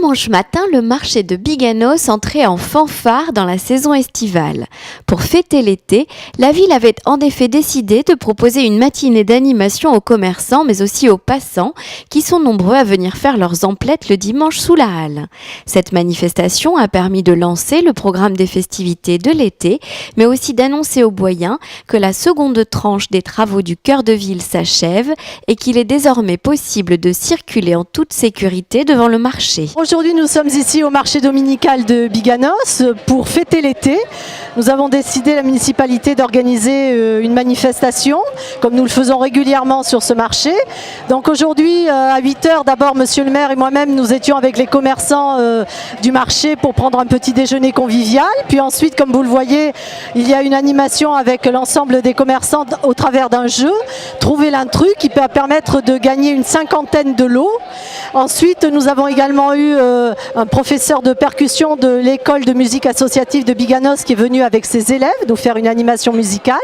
dimanche matin, le marché de Biganos entrait en fanfare dans la saison estivale. Pour fêter l'été, la ville avait en effet décidé de proposer une matinée d'animation aux commerçants mais aussi aux passants qui sont nombreux à venir faire leurs emplettes le dimanche sous la halle. Cette manifestation a permis de lancer le programme des festivités de l'été mais aussi d'annoncer aux Boyens que la seconde tranche des travaux du cœur de ville s'achève et qu'il est désormais possible de circuler en toute sécurité devant le marché. Aujourd'hui, nous sommes ici au marché dominical de Biganos pour fêter l'été. Nous avons décidé, la municipalité, d'organiser une manifestation, comme nous le faisons régulièrement sur ce marché. Donc aujourd'hui, à 8h, d'abord, monsieur le maire et moi-même, nous étions avec les commerçants du marché pour prendre un petit déjeuner convivial. Puis ensuite, comme vous le voyez, il y a une animation avec l'ensemble des commerçants au travers d'un jeu, trouver l'intrus, qui peut permettre de gagner une cinquantaine de lots. Ensuite, nous avons également eu un professeur de percussion de l'école de musique associative de Biganos qui est venu avec ses élèves nous faire une animation musicale.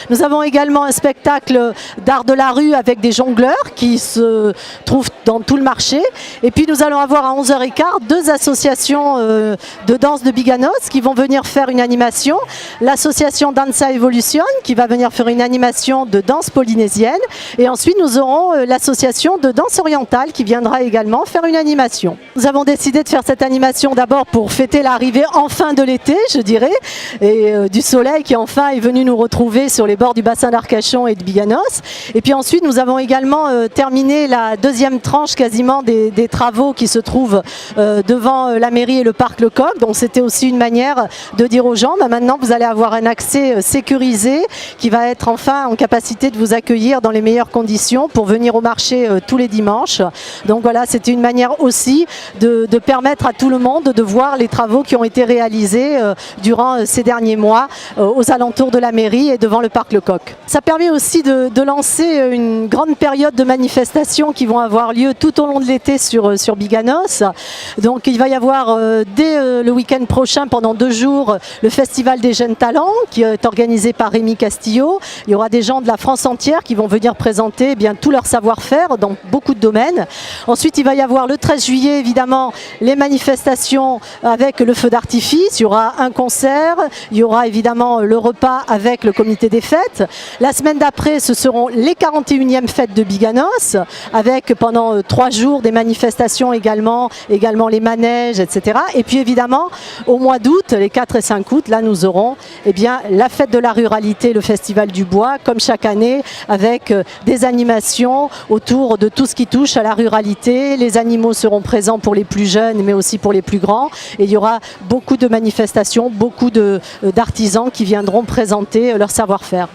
Nous avons également un spectacle d'art de la rue avec des jongleurs qui se trouvent dans tout le marché. Et puis nous allons avoir à 11h15 deux associations de danse de Biganos qui vont venir faire une animation. L'association Danza Evolution qui va venir faire une animation de danse polynésienne. Et ensuite nous aurons l'association de danse orientale qui viendra également faire une animation. Nous avons décidé de faire cette animation d'abord pour fêter l'arrivée enfin de l'été, je dirais, et du soleil qui enfin est venu nous retrouver sur les bords du bassin d'Arcachon et de Biganos. Et puis ensuite, nous avons également terminé la deuxième tranche quasiment des travaux qui se trouvent devant la mairie et le parc Lecoq. Donc c'était aussi une manière de dire aux gens, maintenant vous allez avoir un accès sécurisé qui va être enfin en capacité de vous accueillir dans les meilleures conditions pour venir au marché tous les dimanches. Donc voilà, c'était une manière aussi de permettre à tout le monde de voir les travaux qui ont été réalisés durant ces derniers mois aux alentours de la mairie et devant le parc Lecoq. Ça permet aussi de lancer une grande période de manifestations qui vont avoir lieu tout au long de l'été sur Biganos. Donc il va y avoir dès le week-end prochain pendant 2 jours le Festival des Jeunes Talents qui est organisé par Rémi Castillo. Il y aura des gens de la France entière qui vont venir présenter tout leur savoir-faire dans beaucoup de domaines. Ensuite il va y avoir le 13 juillet évidemment les manifestations avec le feu d'artifice, il y aura un concert, il y aura évidemment le repas avec le comité des fêtes. La semaine d'après ce seront les 41e fêtes de Biganos avec pendant 3 jours des manifestations également les manèges, etc. Et puis évidemment au mois d'août, les 4 et 5 août, là nous aurons la fête de la ruralité, le festival du bois comme chaque année avec des animations autour de tout ce qui touche à la ruralité. Les animaux seront présents pour les plus jeunes mais aussi pour les plus grands et il y aura beaucoup de manifestations, beaucoup d'artisans qui viendront présenter leur savoir-faire.